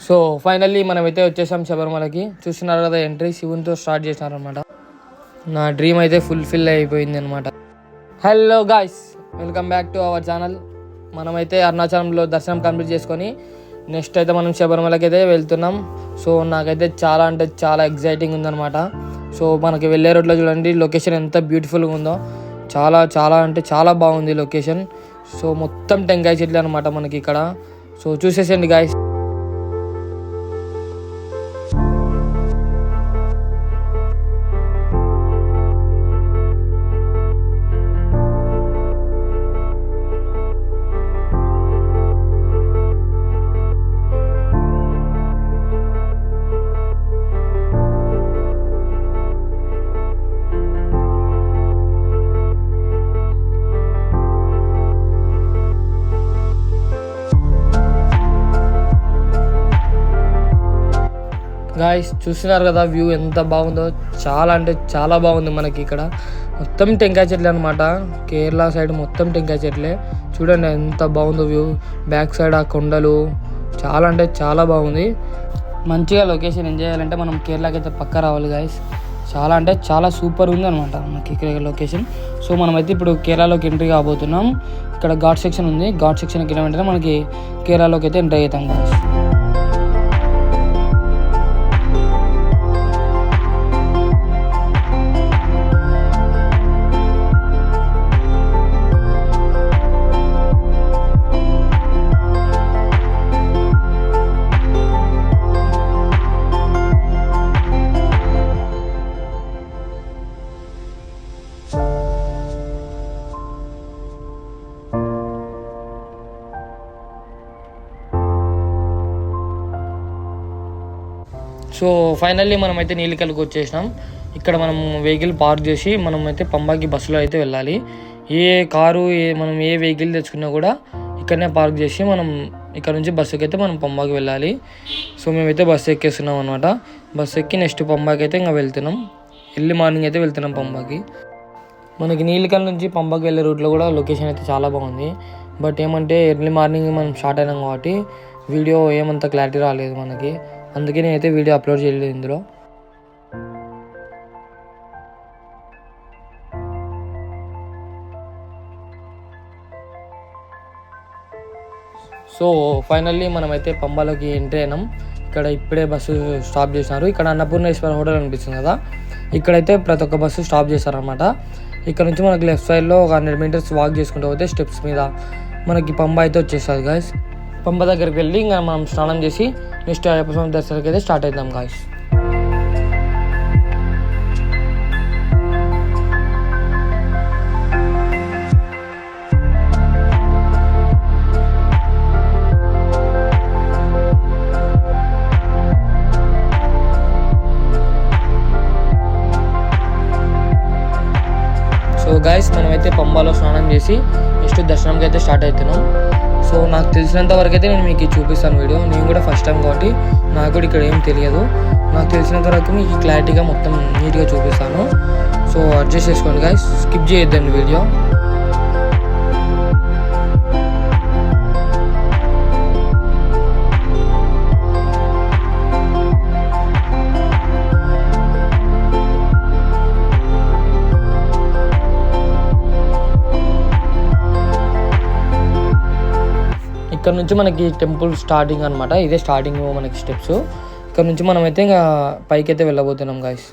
So finally మనమైతే వచ్చేసాం శబరిమలకి. చూస్తున్నారు కదా, ఎంట్రీ శివునితో స్టార్ట్ చేసినారనమాట. నా డ్రీమ్ అయితే ఫుల్ఫిల్ అయిపోయింది అనమాట. Hello guys, welcome back to our channel. మనమైతే అరుణాచలంలో దర్శనం కంప్లీట్ చేసుకొని నెక్స్ట్ అయితే మనం శబరిమలకి అయితే వెళ్తున్నాం. సో నాకైతే చాలా అంటే చాలా ఎగ్జైటింగ్ ఉందన్నమాట. సో మనకి వెళ్ళే రోడ్లో చూడండి లొకేషన్ ఎంత బ్యూటిఫుల్గా ఉందో. చాలా చాలా అంటే చాలా బాగుంది లొకేషన్. సో మొత్తం టెంకాయ చెట్లు అనమాట మనకి ఇక్కడ. So చూసేసండి guys. గాయస్ చూస్తున్నారు కదా వ్యూ ఎంత బాగుందో. చాలా అంటే చాలా బాగుంది మనకి ఇక్కడ. మొత్తం టెంకాయ చెట్లే అనమాట. కేరళ సైడ్ మొత్తం టెంకాయ చెట్లే. చూడండి ఎంత బాగుందో వ్యూ. బ్యాక్ సైడ్ ఆ కొండలు చాలా అంటే చాలా బాగుంది. మంచిగా లొకేషన్ ఎంజాయ్ చేయాలంటే మనం కేరళకి అయితే పక్కా రావాలి గాయస్. చాలా అంటే చాలా సూపర్ ఉంది అనమాట మనకి ఇక్కడ లొకేషన్. సో మనమైతే ఇప్పుడు కేరళలోకి ఎంట్రీ కాబోతున్నాం. ఇక్కడ ఘాట్ సెక్షన్ ఉంది. ఘాట్ సెక్షన్కి వెళ్ళిన వెంటనే మనకి కేరళలోకి అయితే ఎంట్రీ అవుతాం గాయస్. సో ఫైనల్లీ మనమైతే నీలికల్కి వచ్చేసినాం. ఇక్కడ మనం వెహికల్ పార్క్ చేసి మనం అయితే పంబాకి బస్సులో అయితే వెళ్ళాలి. ఏ కారు మనం ఏ వెహికల్ తెచ్చుకున్నా కూడా ఇక్కడనే పార్క్ చేసి మనం ఇక్కడ నుంచి బస్సుకి అయితే మనం పంబాకి వెళ్ళాలి. సో మేమైతే బస్సు ఎక్కేస్తున్నాం అనమాట. బస్సు ఎక్కి నెక్స్ట్ పంబాకి అయితే ఇంకా వెళ్తున్నాం. ఎర్లీ మార్నింగ్ అయితే వెళ్తున్నాం పంబాకి. మనకి నీలికల్ నుంచి పంబాకి వెళ్ళే రూట్లో కూడా లొకేషన్ అయితే చాలా బాగుంది. బట్ ఏమంటే ఎర్లీ మార్నింగ్ మనం స్టార్ట్ అయినాం కాబట్టి వీడియో ఏమంత క్లారిటీ రాలేదు మనకి. అందుకే నేనైతే వీడియో అప్లోడ్ చేయలేదు ఇందులో. సో ఫైనల్లీ మనమైతే పంబాలోకి ఎంట్రీ అయినాం. ఇక్కడ ఇప్పుడే బస్సు స్టాప్ చేసినారు. ఇక్కడ అన్నపూర్ణేశ్వర హోటల్ అనిపిస్తుంది కదా, ఇక్కడైతే ప్రతి ఒక్క బస్సు స్టాప్ చేశారనమాట. ఇక్కడ నుంచి మనకి లెఫ్ట్ సైడ్లో ఒక 100 మీటర్స్ వాక్ చేసుకుంటూ పోతే స్టెప్స్ మీద మనకి పంబా అయితే వచ్చేస్తుంది గాయస్. పంబ దగ్గరికి వెళ్ళి ఇంకా మనం స్నానం చేసి నెక్స్ట్ అయ్యప్ప స్వామి దర్శనానికి అయితే స్టార్ట్ అవుతాం గాయస్. సో గాయస్ మనమైతే పంబాలో స్నానం చేసి నెక్స్ట్ దర్శనంకి అయితే స్టార్ట్ అవుతున్నాం. సో నాకు తెలిసినంత వరకు అయితే నేను మీకు చూపిస్తాను వీడియో. నేను కూడా ఫస్ట్ టైం కాబట్టి నాకు కూడా ఇక్కడ ఏం తెలియదు. నాకు తెలిసినంత వరకు మీకు క్లారిటీగా మొత్తం నీట్గా చూపిస్తాను. సో అడ్జస్ట్ చేసుకోండి గాయస్, స్కిప్ చేయొద్దండి వీడియో. ఇక్కడ నుంచి మనకి టెంపుల్ స్టార్టింగ్ అనమాట. ఇదే స్టార్టింగ్ మనకి స్టెప్స్. ఇక్కడ నుంచి మనమైతే ఇంకా పైకి అయితే వెళ్ళబోతున్నాం గాయస్.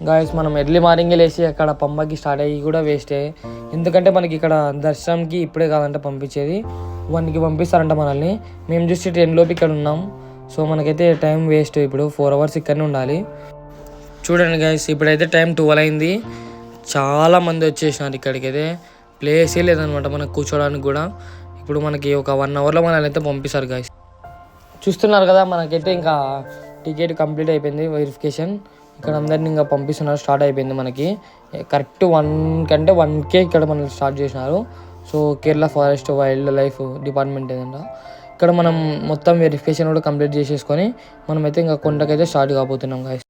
గాయస్ మనం ఎర్లీ మార్నింగే లేచి అక్కడ పంబకి స్టార్ట్ అయ్యి కూడా వేస్టే. ఎందుకంటే మనకి ఇక్కడ దర్శనంకి ఇప్పుడే కాదంట పంపించేది, 1కి పంపిస్తారంట మనల్ని. మేము జస్ట్ 10 లోపు ఇక్కడ ఉన్నాం. సో మనకైతే టైం వేస్ట్. ఇప్పుడు 4 అవర్స్ ఇక్కడనే ఉండాలి. చూడండి గాయస్, ఇప్పుడైతే టైం 12 అయింది. చాలా మంది వచ్చేసినారు ఇక్కడికైతే. ప్లేసే లేదనమాట మనకు కూర్చోడానికి కూడా. ఇప్పుడు మనకి ఒక 1 అవర్లో మనల్ని అయితే పంపిస్తారు గాయస్. చూస్తున్నారు కదా, మనకైతే ఇంకా టికెట్ కంప్లీట్ అయిపోయింది, వెరిఫికేషన్. ఇక్కడ అందరినీ ఇంకా పంపిస్తున్నారు, స్టార్ట్ అయిపోయింది మనకి. కరెక్ట్ 1 కంటే 1కే ఇక్కడ మనల్ని స్టార్ట్ చేసినారు. So Kerala forest wildlife department ఏదంట. ఇక్కడ మనం మొత్తం వెరిఫికేషన్ కూడా కంప్లీట్ చేసేసుకొని మనమైతే ఇంకా కొండకైతే స్టార్ట్ కాబోతున్నాం గాయస్.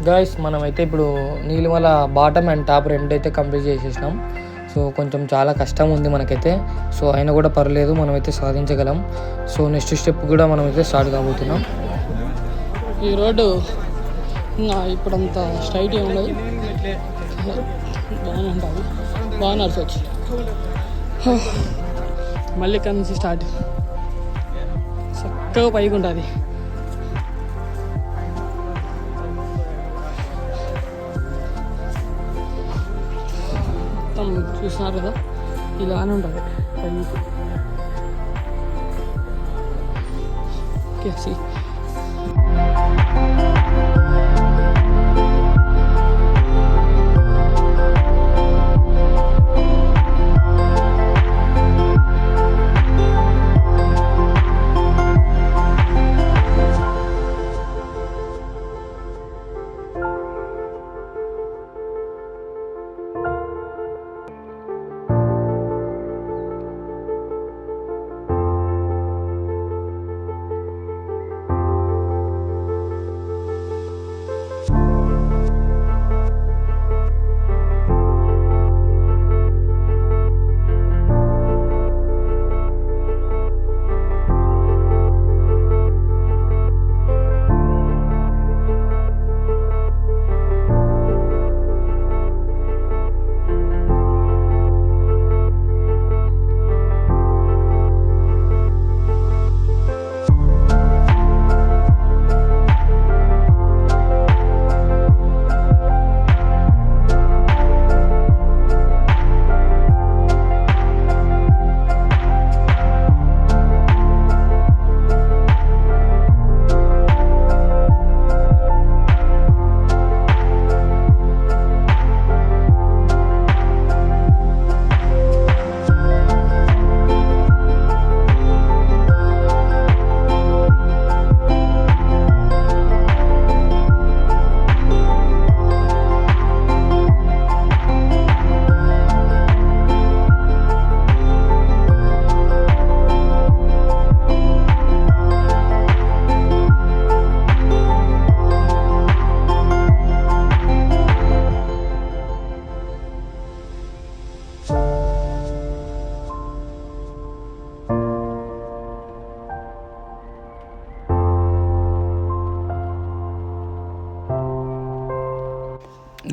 గాయస్ మనమైతే ఇప్పుడు నీలిమల బాటమ్ అండ్ టాప్ 2 అయితే కంప్లీట్ చేసేసినాం. సో కొంచెం చాలా కష్టం ఉంది మనకైతే. సో అయినా కూడా పర్లేదు, మనమైతే సాధించగలం. సో నెక్స్ట్ స్టెప్ కూడా మనమైతే స్టార్ట్ కాబోతున్నాం. ఈ రోడ్డు ఇప్పుడంత స్ట్రైట్ ఏమి ఉండదు, బాగానే ఉంటుంది, బాగా నడచవచ్చు. మళ్ళీ ఇక్కడ నుంచి స్టార్ట్ చక్కగా పైకి ఉంటుంది. మొత్తం చూస్తున్నారు కదా, ఇలానే ఉంటుంది పైకి. ఓకే సి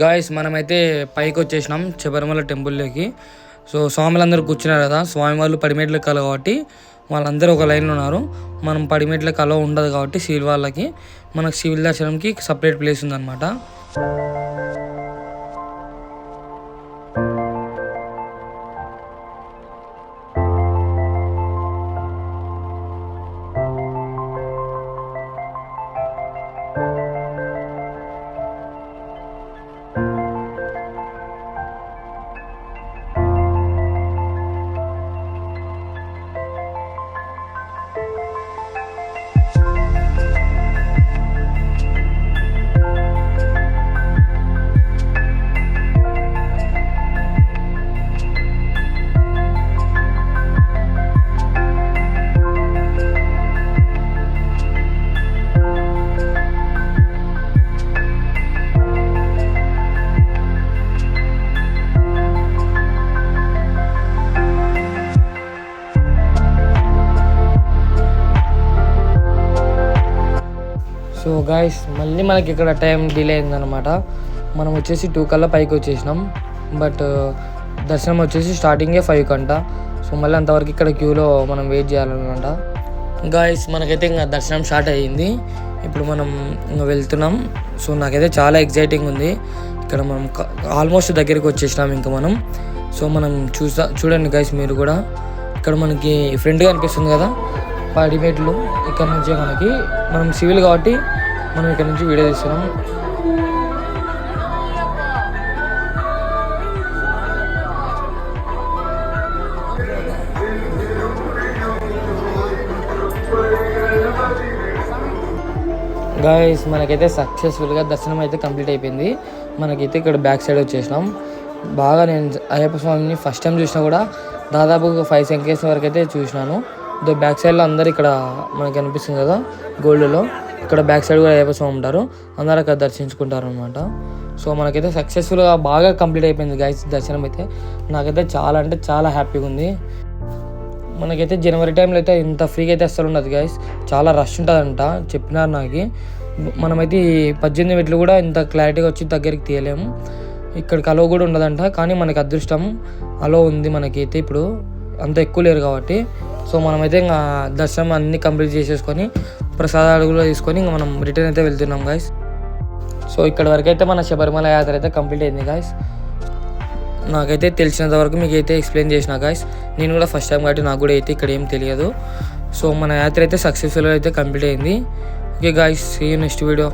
గాయస్ మనమైతే పైకి వచ్చేసినాం శబరిమల టెంపుల్లోకి. సో స్వాములందరూ కూర్చున్నారు కదా, స్వామి వాళ్ళు పడిమెట్లు ఎక్కాలి కాబట్టి వాళ్ళందరూ ఒక లైన్లో ఉన్నారు. మనం పడిమెట్లకు అలో ఉండదు కాబట్టి సివిల్ వాళ్ళకి, మనకు సివిల్ దర్శనంకి సపరేట్ ప్లేస్ ఉందన్నమాట. గాయస్ మళ్ళీ మనకి ఇక్కడ టైం డిలే అయిందనమాట. మనం వచ్చేసి 2 కల్లా పైకి వచ్చేసినాం. బట్ దర్శనం వచ్చేసి స్టార్టింగే 5 కంట. సో మళ్ళీ అంతవరకు ఇక్కడ క్యూలో మనం వెయిట్ చేయాలన్నమాట. గాయస్ మనకైతే ఇంకా దర్శనం స్టార్ట్ అయ్యింది. ఇప్పుడు మనం ఇంకా వెళ్తున్నాం. సో నాకైతే చాలా ఎగ్జైటింగ్ ఉంది. ఇక్కడ మనం ఆల్మోస్ట్ దగ్గరికి వచ్చేసినాం ఇంకా మనం. సో మనం చూడండి గైస్ మీరు కూడా. ఇక్కడ మనకి ఫ్రంట్గా అనిపిస్తుంది కదా పడిమెట్లు. ఇక్కడ నుంచే మనం సివిల్ కాబట్టి మనం ఇక్కడ నుంచి వీడియో తీస్తున్నాం. గాయస్ మనకైతే సక్సెస్ఫుల్గా దర్శనం అయితే కంప్లీట్ అయిపోయింది. మనకైతే ఇక్కడ బ్యాక్ సైడ్ వచ్చేసినాం. బాగా నేను అయ్యప్ప స్వామిని ఫస్ట్ టైం చూసినా కూడా దాదాపు 5 సెకండ్స్ వరకు అయితే చూసినాను. బ్యాక్ సైడ్లో అందరు ఇక్కడ మనకి అనిపిస్తుంది కదా గోల్డ్లో, ఇక్కడ బ్యాక్ సైడ్ కూడా అయ్యప్ప స్వామి ఉంటారు. అందరూ అక్కడ దర్శించుకుంటారు అనమాట. సో మనకైతే సక్సెస్ఫుల్గా బాగా కంప్లీట్ అయిపోయింది గైస్ దర్శనం అయితే. నాకైతే చాలా అంటే చాలా హ్యాపీగా ఉంది. మనకైతే జనవరి టైంలో అయితే ఇంత ఫ్రీగా అయితే అస్సలు ఉండదు గైస్. చాలా రష్ ఉంటుందంట చెప్పినారు నాకు. మనమైతే ఈ 18 మెట్లు కూడా ఇంత క్లారిటీగా వచ్చి దగ్గరికి తీయలేము. ఇక్కడికి అలో కూడా ఉండదంట. కానీ మనకి అదృష్టం అలో ఉంది మనకైతే. ఇప్పుడు అంత ఎక్కువ లేరు కాబట్టి. సో మనమైతే ఇంకా దర్శనం అన్నీ కంప్లీట్ చేసేసుకొని ప్రసాదాలు కూడా తీసుకొని ఇంకా మనం రిటర్న్ అయితే వెళ్తున్నాం గైస్. సో ఇక్కడ వరకు అయితే మన శబరిమల యాత్ర అయితే కంప్లీట్ అయింది గైస్. నాకైతే తెలిసినంత వరకు మీకు అయితే ఎక్స్ప్లెయిన్ చేసిన గైస్. నేను కూడా ఫస్ట్ టైం కాబట్టి నాకు కూడా అయితే ఇక్కడ ఏం తెలియదు. సో మన యాత్ర అయితే సక్సెస్ఫుల్గా అయితే కంప్లీట్ అయింది. Okay guys, see you next video.